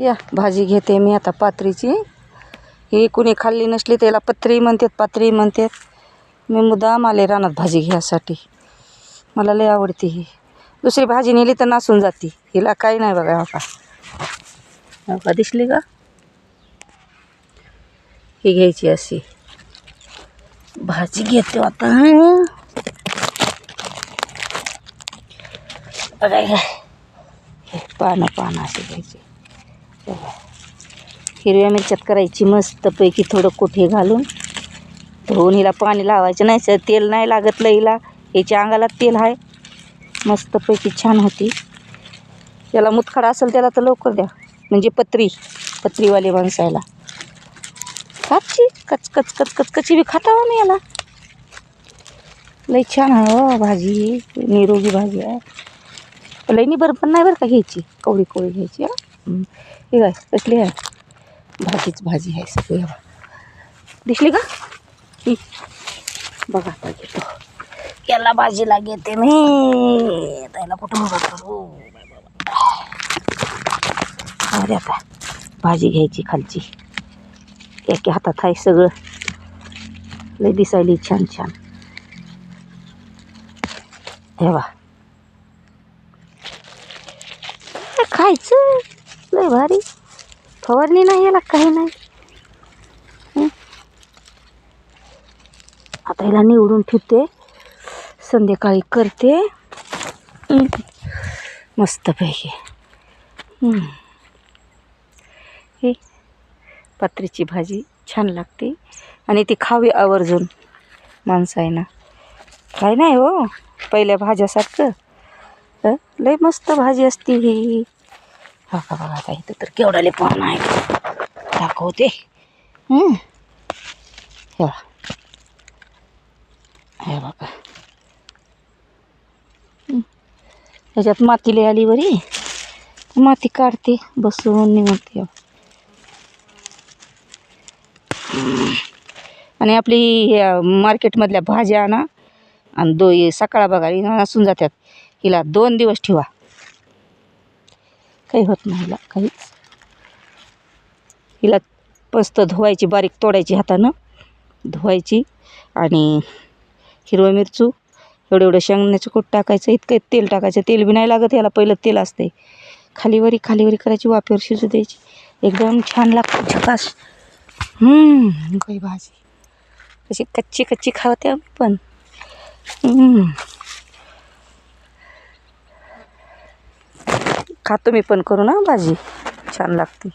या भाजी घेते मी आता पात्रीची. ही कुणी खाल्ली नसली त्याला पत्री म्हणतात, पात्री म्हणतात. मी मुद्दाम आले रानात भाजी घ्यायसाठी. मला लय आवडते ही. दुसरी भाजी नेली तर नासून जाते. हिला काही नाही बघा. हो का दिसली का? ही घ्यायची अशी भाजी घेते आता. बघा पानं अशी घ्यायची. हिरव्या मिरच्यात करायची मस्तपैकी थोडं कोठे घालून धुवून. हिला पाणी लावायचं नाही, तेल नाही लागत हिला. हिच्या अंगाला तेल आहे. मस्तपैकी छान होती. त्याला मुतखडा असेल त्याला तर लवकर द्या, म्हणजे पत्रीवाले माणसाला खाची कचकच कचकच कची बी खाता हो मी याला. लई छान आहे हो भाजी, निरोगी भाजी आहे. लई निबर पण नाही बरं का घ्यायची, कवळी घ्यायची. हे काय कसली आहे? भाजीच भाजी आहे सगळी. दिसली का? ही बघा आता घेतो याला भाजीला घेते मी. त्याला कुठं उभा करू? अरे आता भाजी घ्यायची खालची. एका हातात आहे सगळं. लय दिसायली छान छान. हे बा खायचं लय भारी. फवारणी नाही याला, काही नाही. आता याला निवडून ठेवते, संध्याकाळी करते मस्तपैकी. ही पात्रीची भाजी छान लागते आणि ती खावी आवर्जून माणसांना. काय नाही हो पहिल्या भाज्यासारखं. लय मस्त भाजी असते ही. हा का बघा आता इथं तर केवढाले पान आहे दाखवते. हे बघा ह्याच्यात माती लय आली बरी. माती काढते बसून निघते. आणि आपली मार्केटमधल्या भाज्या ना आणि सकाळ बघा नसून जातात. हिला 2 दिवस ठेवा, काही होत नाही हिला काहीच. हिला मस्त धुवायची, बारीक तोडायची हातानं धुवायची आणि हिरवं मिरचू एवढं शेंगण्याचं कूट टाकायचं. इतकं तेल टाकायचं. तेल बी नाही लागत याला, पहिलं तेल असते. खालीवरी करायची, वाफेवर शिजू द्यायची. एकदम छान लागते झकास. काही भाजी अशी कच्ची खावते आम्ही पण. खातो मी पण करू ना भाजी, छान लागते.